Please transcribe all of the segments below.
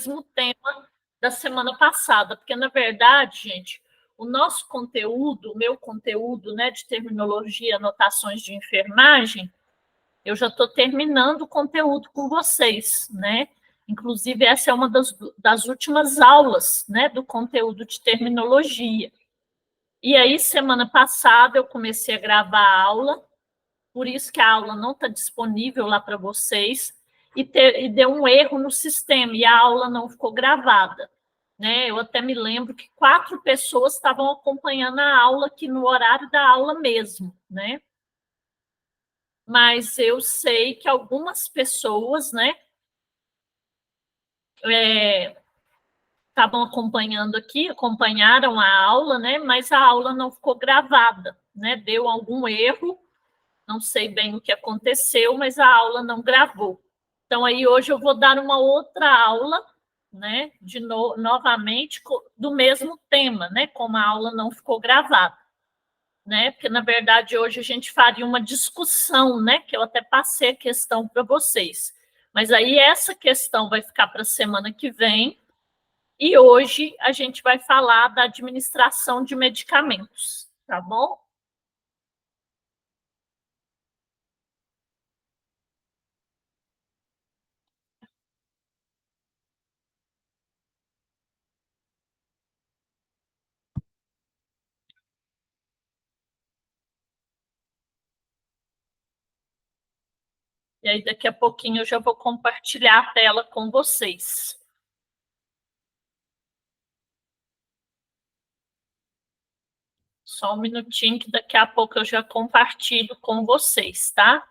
mesmo tema da semana passada, porque, na verdade, gente, o nosso conteúdo, o meu conteúdo, né, de terminologia, anotações de enfermagem, eu já estou terminando o conteúdo com vocês, né? Inclusive, essa é uma das últimas aulas, né, do conteúdo de terminologia. E aí, semana passada, eu comecei a gravar a aula, por isso que a aula não está disponível lá para vocês, e deu um erro no sistema, e a aula não ficou gravada. Né? Eu até me lembro que 4 pessoas estavam acompanhando a aula aqui no horário da aula mesmo, né? Mas eu sei que algumas pessoas, né, estavam acompanhando aqui, acompanharam a aula, né, mas a aula não ficou gravada, né? Deu algum erro, não sei bem o que aconteceu, mas a aula não gravou. Então, aí hoje eu vou dar uma outra aula, né, novamente, do mesmo tema, né, como a aula não ficou gravada, né, porque, na verdade, hoje a gente faria uma discussão, né, que eu até passei a questão para vocês. Mas aí essa questão vai ficar para a semana que vem, e hoje a gente vai falar da administração de medicamentos, tá bom? E aí, daqui a pouquinho, eu já vou compartilhar a tela com vocês. Só um minutinho, que daqui a pouco eu já compartilho com vocês, tá?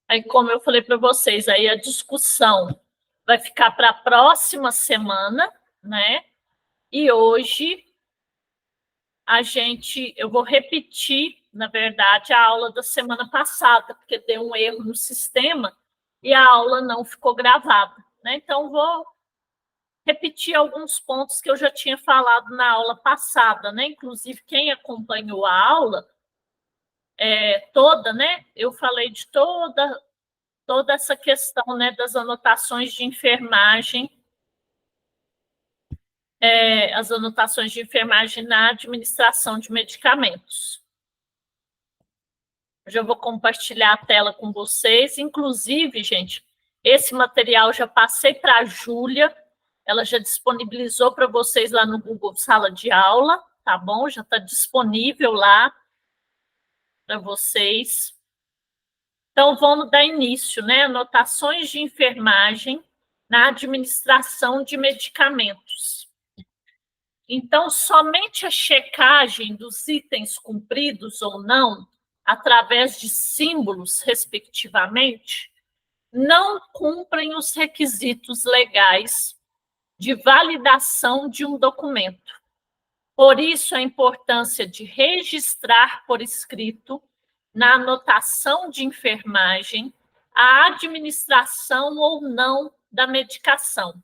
Aí, como eu falei para vocês, aí a discussão vai ficar para a próxima semana, né? E hoje eu vou repetir, na verdade, a aula da semana passada, porque deu um erro no sistema e a aula não ficou gravada, né? Então, vou repetir alguns pontos que eu já tinha falado na aula passada, né? Inclusive, quem acompanhou a aula toda, né? Eu falei de toda essa questão, né, das anotações de enfermagem, as anotações de enfermagem na administração de medicamentos. Eu já vou compartilhar a tela com vocês. Inclusive, gente, esse material já passei para a Júlia, ela já disponibilizou para vocês lá no Google Sala de Aula, tá bom? Já está disponível lá para vocês. Então, vamos dar início, né? Anotações de enfermagem na administração de medicamentos. Então, somente a checagem dos itens cumpridos ou não, através de símbolos, respectivamente, não cumprem os requisitos legais de validação de um documento. Por isso, a importância de registrar por escrito, na anotação de enfermagem, a administração ou não da medicação.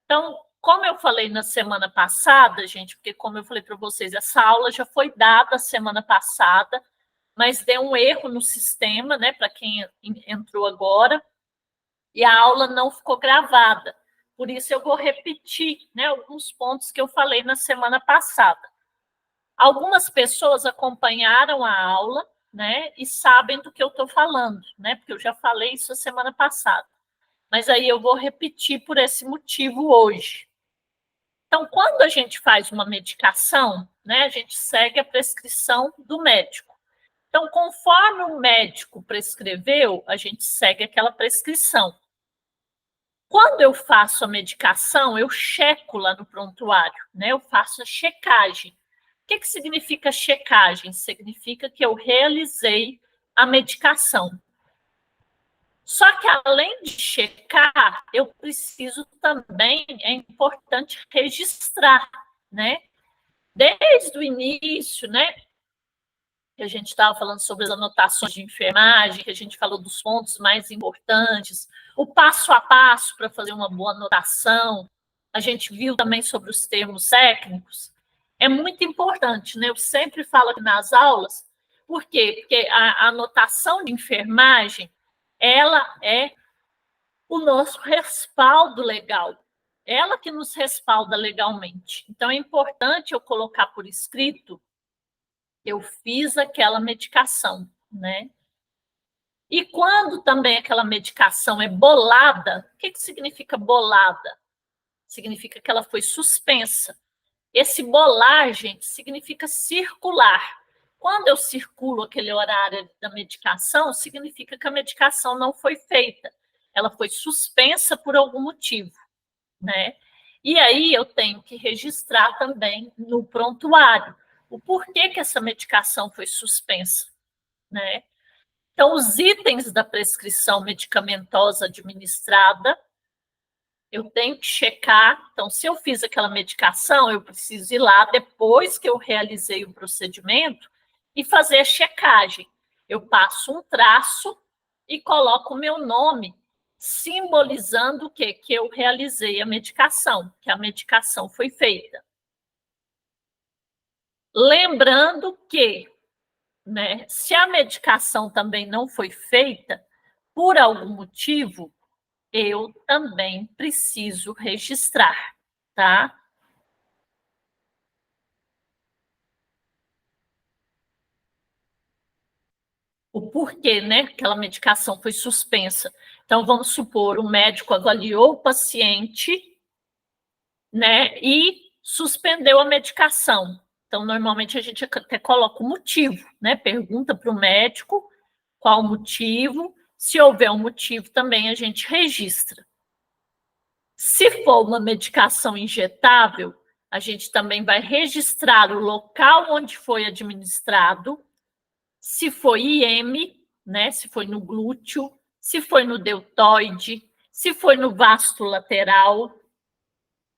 Então, como eu falei na semana passada, gente, porque como eu falei para vocês, essa aula já foi dada semana passada, mas deu um erro no sistema, né, para quem entrou agora, e a aula não ficou gravada. Por isso, eu vou repetir, né, alguns pontos que eu falei na semana passada. Algumas pessoas acompanharam a aula, né, e sabem do que eu estou falando, né, porque eu já falei isso a semana passada. Mas aí eu vou repetir por esse motivo hoje. Então, quando a gente faz uma medicação, né, a gente segue a prescrição do médico. Então, conforme o médico prescreveu, a gente segue aquela prescrição. Quando eu faço a medicação, eu checo lá no prontuário, né? Eu faço a checagem. O que significa checagem? Significa que eu realizei a medicação. Só que, além de checar, eu preciso também, é importante registrar, né? Desde o início, né? Que a gente estava falando sobre as anotações de enfermagem, que a gente falou dos pontos mais importantes, o passo a passo para fazer uma boa anotação, a gente viu também sobre os termos técnicos, é muito importante, né? Eu sempre falo aqui nas aulas, por quê? Porque a anotação de enfermagem, ela é o nosso respaldo legal, ela que nos respalda legalmente. Então, é importante eu colocar por escrito eu fiz aquela medicação, né? E quando também aquela medicação é bolada, o que significa bolada? Significa que ela foi suspensa. Esse bolar, gente, significa circular. Quando eu circulo aquele horário da medicação, significa que a medicação não foi feita. Ela foi suspensa por algum motivo, né? E aí eu tenho que registrar também no prontuário o porquê que essa medicação foi suspensa, né? Então, os itens da prescrição medicamentosa administrada, eu tenho que checar. Então, se eu fiz aquela medicação, eu preciso ir lá depois que eu realizei o procedimento e fazer a checagem. Eu passo um traço e coloco o meu nome, simbolizando o quê? Que eu realizei a medicação, que a medicação foi feita. Lembrando que, né, se a medicação também não foi feita, por algum motivo, eu também preciso registrar, tá? O porquê, né, que aquela medicação foi suspensa. Então, vamos supor, o médico avaliou o paciente, né, e suspendeu a medicação. Então, normalmente a gente até coloca o motivo, né? Pergunta para o médico qual o motivo. Se houver um motivo, também a gente registra. Se for uma medicação injetável, a gente também vai registrar o local onde foi administrado, se foi IM, né, se foi no glúteo, se foi no deltoide, se foi no vasto lateral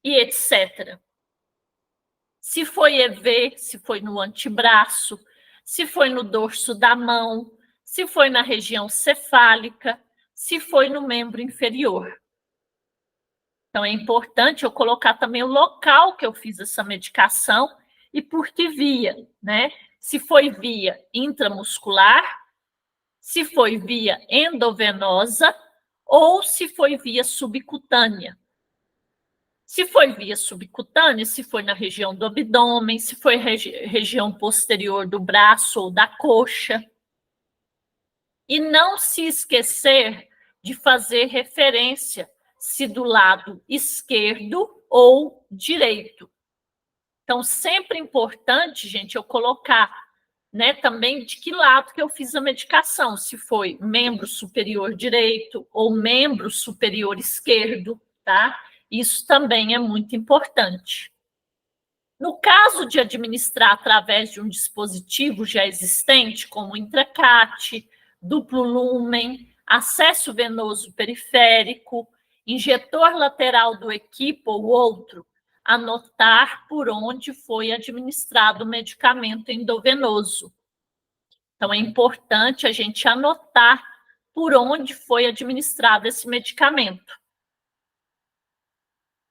e etc. Se foi EV, se foi no antebraço, se foi no dorso da mão, se foi na região cefálica, se foi no membro inferior. Então, é importante eu colocar também o local que eu fiz essa medicação e por que via, né? Se foi via intramuscular, se foi via endovenosa ou se foi via subcutânea. Se foi via subcutânea, se foi na região do abdômen, se foi região posterior do braço ou da coxa. E não se esquecer de fazer referência se do lado esquerdo ou direito. Então, sempre importante, gente, eu colocar, né, também de que lado que eu fiz a medicação, se foi membro superior direito ou membro superior esquerdo, tá? Isso também é muito importante. No caso de administrar através de um dispositivo já existente, como intracate, duplo lumen, acesso venoso periférico, injetor lateral do equipo ou outro, anotar por onde foi administrado o medicamento endovenoso. Então, é importante a gente anotar por onde foi administrado esse medicamento.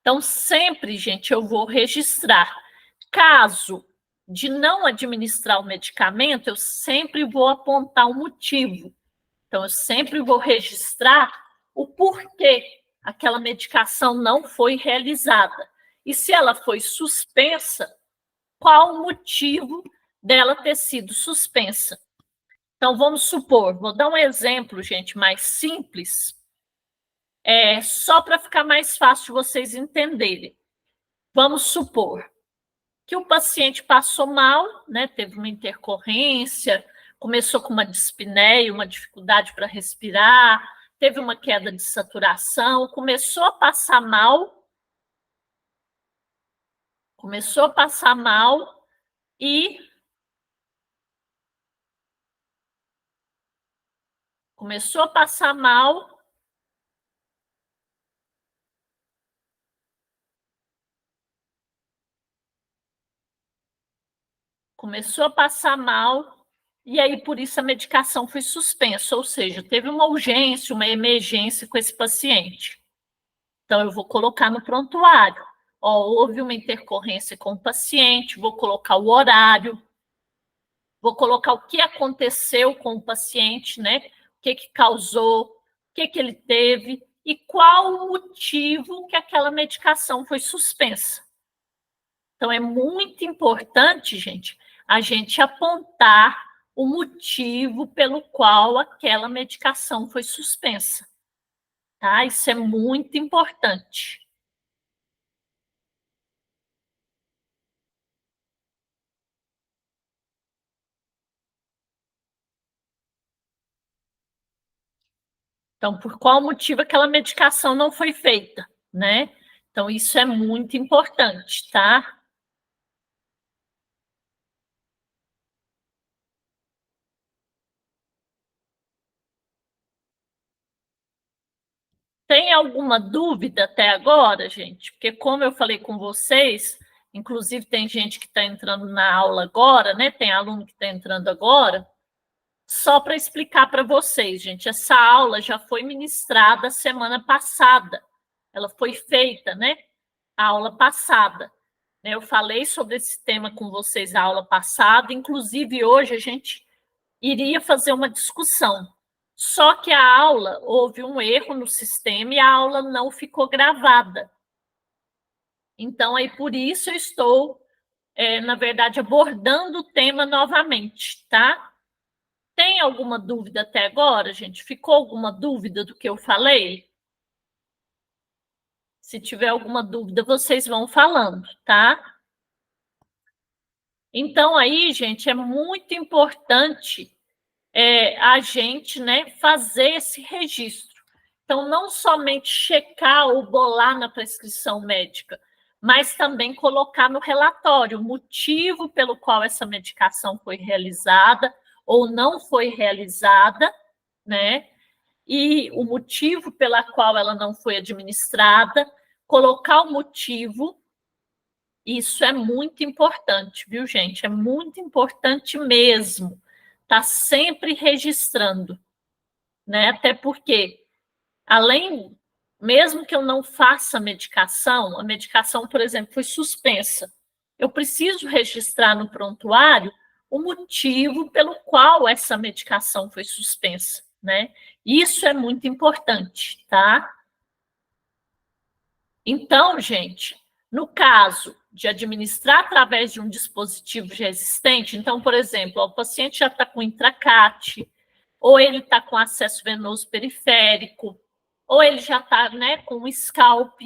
Então, sempre, gente, eu vou registrar. Caso de não administrar o medicamento, eu sempre vou apontar um motivo. Então, eu sempre vou registrar o porquê aquela medicação não foi realizada. E se ela foi suspensa, qual o motivo dela ter sido suspensa? Então, vamos supor, vou dar um exemplo, gente, mais simples, só para ficar mais fácil vocês entenderem. Vamos supor que o paciente passou mal, né, teve uma intercorrência, começou com uma dispneia, uma dificuldade para respirar, teve uma queda de saturação, começou a passar mal e Começou a passar mal. Começou a passar mal, e aí por isso a medicação foi suspensa, ou seja, teve uma urgência, uma emergência com esse paciente. Então, eu vou colocar no prontuário. Ó, houve uma intercorrência com o paciente, vou colocar o horário, vou colocar o que aconteceu com o paciente, né? O que causou, o que ele teve e qual o motivo que aquela medicação foi suspensa. Então, é muito importante, gente, a gente apontar o motivo pelo qual aquela medicação foi suspensa. Tá? Isso é muito importante. Então, por qual motivo aquela medicação não foi feita, né? Então, isso é muito importante, tá? Tem alguma dúvida até agora, gente? Porque, como eu falei com vocês, inclusive tem gente que está entrando na aula agora, né? Tem aluno que está entrando agora. Só para explicar para vocês, gente, essa aula já foi ministrada semana passada. Ela foi feita, né? A aula passada. Eu falei sobre esse tema com vocês na aula passada, inclusive hoje a gente iria fazer uma discussão. Só que a aula, houve um erro no sistema e a aula não ficou gravada. Então, aí por isso eu estou, na verdade, abordando o tema novamente, tá? Tem alguma dúvida até agora, gente? Ficou alguma dúvida do que eu falei? Se tiver alguma dúvida, vocês vão falando, tá? Então, aí, gente, é muito importante a gente, né, fazer esse registro. Então, não somente checar ou bolar na prescrição médica, mas também colocar no relatório o motivo pelo qual essa medicação foi realizada ou não foi realizada, né? E o motivo pela qual ela não foi administrada, colocar o motivo. Isso é muito importante, viu, gente? É muito importante mesmo. Tá sempre registrando, né? Até porque, além, mesmo que eu não faça a medicação, por exemplo, foi suspensa. Eu preciso registrar no prontuário o motivo pelo qual essa medicação foi suspensa, né? Isso é muito importante, tá? Então, gente, no caso de administrar através de um dispositivo já existente, então, por exemplo, o paciente já está com intracate, ou ele está com acesso venoso periférico, ou ele já está, né, com um scalp,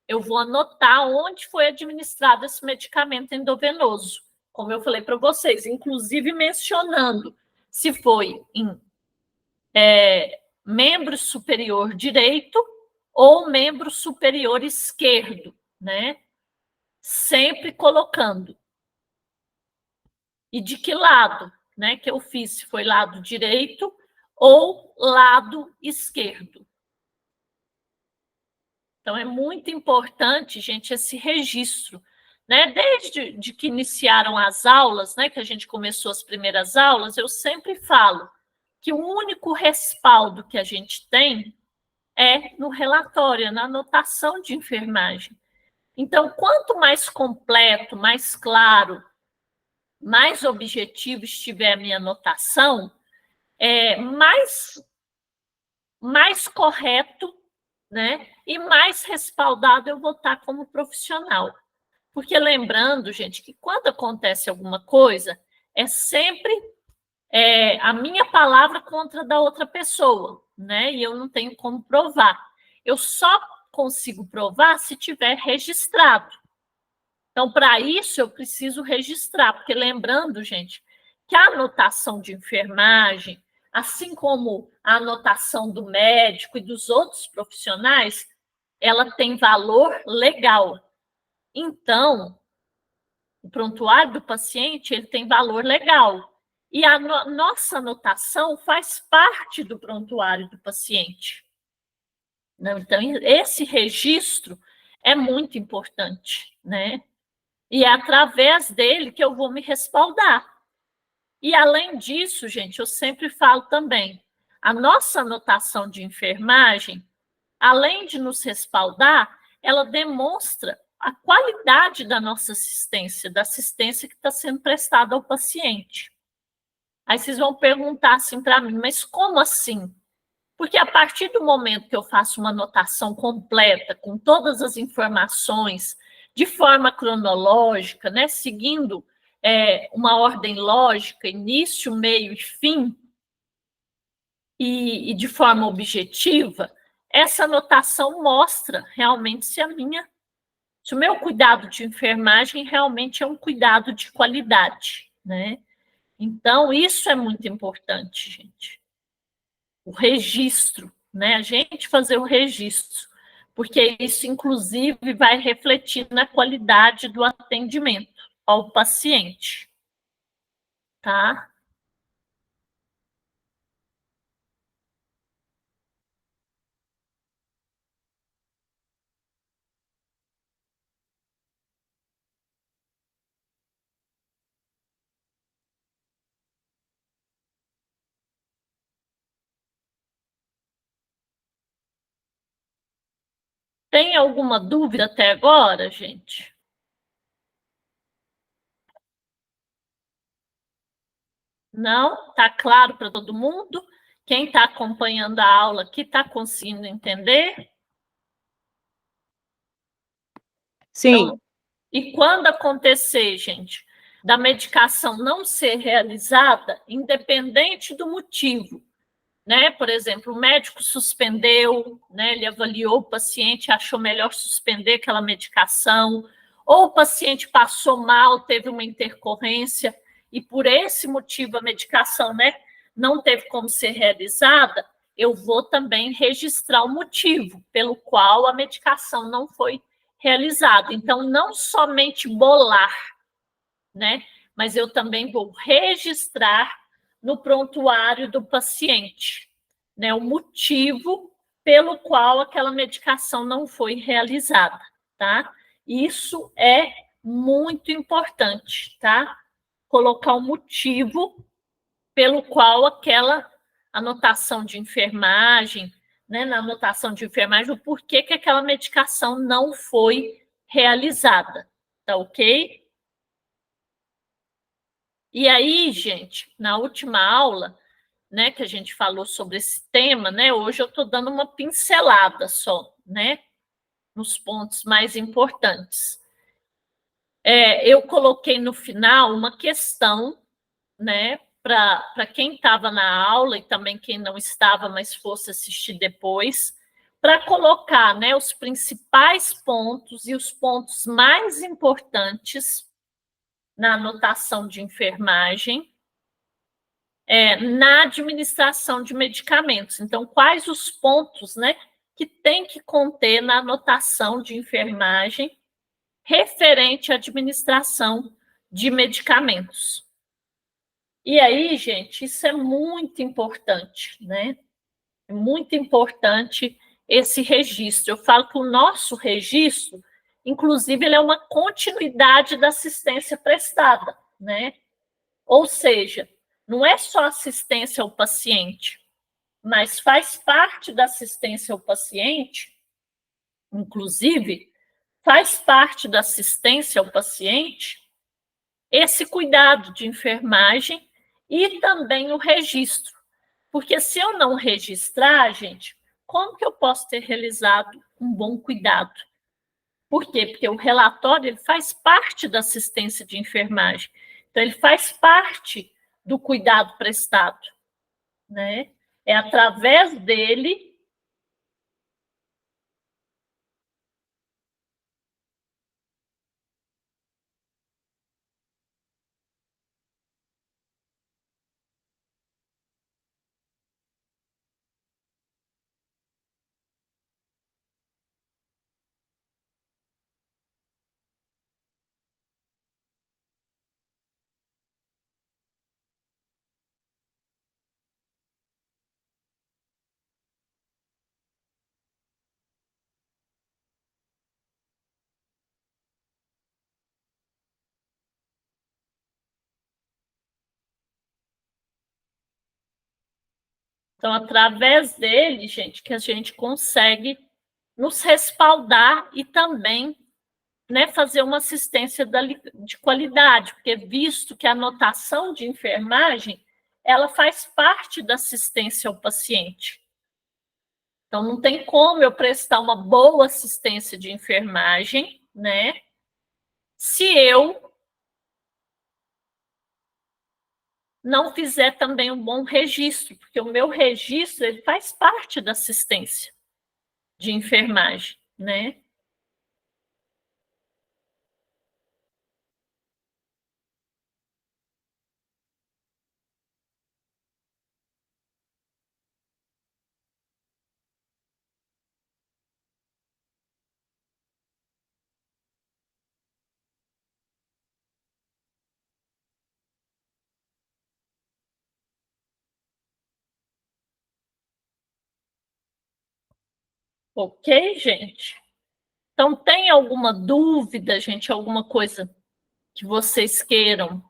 eu vou anotar onde foi administrado esse medicamento endovenoso, como eu falei para vocês, inclusive mencionando se foi em membro superior direito ou membro superior esquerdo, né? Sempre colocando. E de que lado, né, que eu fiz? Se foi lado direito ou lado esquerdo. Então, é muito importante, gente, esse registro, né? Desde de que iniciaram as aulas, né, que a gente começou as primeiras aulas, eu sempre falo que o único respaldo que a gente tem é no relatório, na anotação de enfermagem. Então, quanto mais completo, mais claro, mais objetivo estiver a minha anotação, mais correto, né? E mais respaldado eu vou estar como profissional. Porque lembrando, gente, que quando acontece alguma coisa, é sempre a minha palavra contra a da outra pessoa, né? E eu não tenho como provar. Eu só consigo provar se tiver registrado. Então, para isso, eu preciso registrar, porque lembrando, gente, que a anotação de enfermagem, assim como a anotação do médico e dos outros profissionais, ela tem valor legal. Então, o prontuário do paciente ele tem valor legal. E a nossa anotação faz parte do prontuário do paciente. Então, esse registro é muito importante, né? E é através dele que eu vou me respaldar. E, além disso, gente, eu sempre falo também, a nossa anotação de enfermagem, além de nos respaldar, ela demonstra a qualidade da nossa assistência, da assistência que está sendo prestada ao paciente. Aí vocês vão perguntar assim para mim, mas como assim? Porque a partir do momento que eu faço uma anotação completa, com todas as informações, de forma cronológica, né, seguindo uma ordem lógica, início, meio e fim, e de forma objetiva, essa anotação mostra realmente se o meu cuidado de enfermagem realmente é um cuidado de qualidade, né? Então, isso é muito importante, gente. O registro, né? A gente fazer o registro, porque isso, inclusive, vai refletir na qualidade do atendimento ao paciente, tá? Tem alguma dúvida até agora, gente? Não? Tá claro para todo mundo? Quem está acompanhando a aula aqui está conseguindo entender? Sim. Então, e quando acontecer, gente, da medicação não ser realizada, independente do motivo, né? Por exemplo, o médico suspendeu, né? Ele avaliou o paciente, achou melhor suspender aquela medicação, ou o paciente passou mal, teve uma intercorrência, e por esse motivo a medicação, né, não teve como ser realizada, eu vou também registrar o motivo pelo qual a medicação não foi realizada. Então, não somente bolar, né, mas eu também vou registrar no prontuário do paciente, né, o motivo pelo qual aquela medicação não foi realizada, tá? Isso é muito importante, tá? Colocar o motivo pelo qual aquela anotação de enfermagem, né, na anotação de enfermagem, o porquê que aquela medicação não foi realizada, tá ok? E aí, gente, na última aula, né, que a gente falou sobre esse tema, né, hoje eu estou dando uma pincelada só, né, nos pontos mais importantes. Eu coloquei no final uma questão, né, para quem estava na aula e também quem não estava, mas fosse assistir depois, para colocar, né, os principais pontos e os pontos mais importantes na anotação de enfermagem, na administração de medicamentos. Então, quais os pontos, né, que tem que conter na anotação de enfermagem referente à administração de medicamentos? E aí, gente, isso é muito importante, né? É muito importante esse registro. Eu falo que o nosso registro, inclusive, ele é uma continuidade da assistência prestada, né? Ou seja, não é só assistência ao paciente, mas faz parte da assistência ao paciente, inclusive, faz parte da assistência ao paciente esse cuidado de enfermagem e também o registro. Porque se eu não registrar, gente, como que eu posso ter realizado um bom cuidado? Por quê? Porque o relatório ele faz parte da assistência de enfermagem. Então, ele faz parte do cuidado prestado, né? É através dele. Então, através dele, gente, que a gente consegue nos respaldar e também, né, fazer uma assistência de qualidade, porque visto que a anotação de enfermagem, ela faz parte da assistência ao paciente. Então, não tem como eu prestar uma boa assistência de enfermagem, né, se eu não fizer também um bom registro, porque o meu registro ele faz parte da assistência de enfermagem, né? Ok, gente? Então, tem alguma dúvida, gente? Alguma coisa que vocês queiram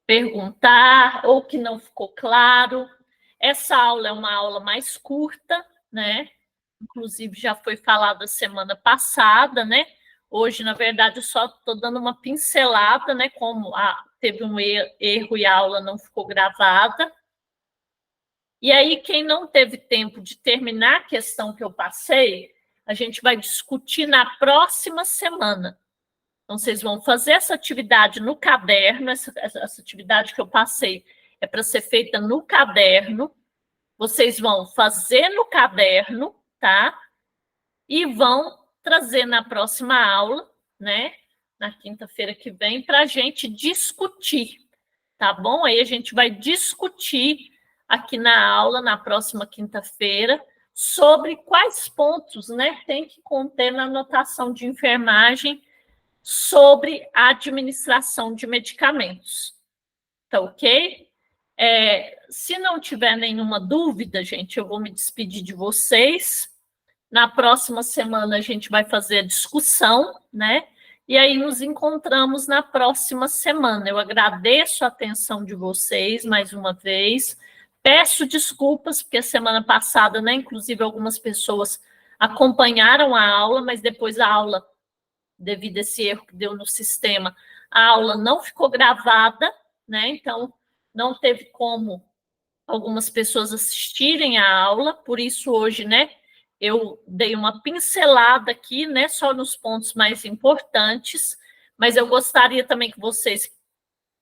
perguntar ou que não ficou claro? Essa aula é uma aula mais curta, né? Inclusive, já foi falada semana passada, né? Hoje, na verdade, eu só estou dando uma pincelada, né? Como teve um erro e a aula não ficou gravada. E aí, quem não teve tempo de terminar a questão que eu passei, a gente vai discutir na próxima semana. Então, vocês vão fazer essa atividade no caderno, essa atividade que eu passei é para ser feita no caderno. Vocês vão fazer no caderno, tá? E vão trazer na próxima aula, né? Na quinta-feira que vem, para a gente discutir, tá bom? Aí a gente vai discutir aqui na aula, na próxima quinta-feira, sobre quais pontos, né, tem que conter na anotação de enfermagem sobre a administração de medicamentos. Tá ok? Se não tiver nenhuma dúvida, gente, eu vou me despedir de vocês. Na próxima semana a gente vai fazer a discussão, né? E aí nos encontramos na próxima semana. Eu agradeço a atenção de vocês mais uma vez. Peço desculpas, porque semana passada, né, inclusive algumas pessoas acompanharam a aula, mas depois a aula, devido a esse erro que deu no sistema, a aula não ficou gravada, né? Então, não teve como algumas pessoas assistirem a aula, por isso hoje, né, eu dei uma pincelada aqui, né, só nos pontos mais importantes, mas eu gostaria também que vocês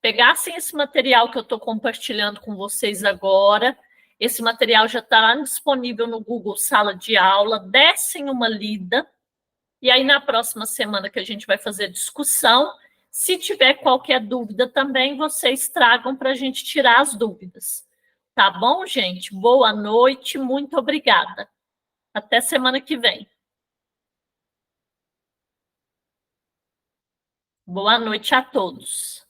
pegassem esse material que eu estou compartilhando com vocês agora. Esse material já está disponível no Google Sala de Aula, dessem uma lida, e aí na próxima semana que a gente vai fazer a discussão, se tiver qualquer dúvida também, vocês tragam para a gente tirar as dúvidas. Tá bom, gente? Boa noite, muito obrigada. Até semana que vem. Boa noite a todos.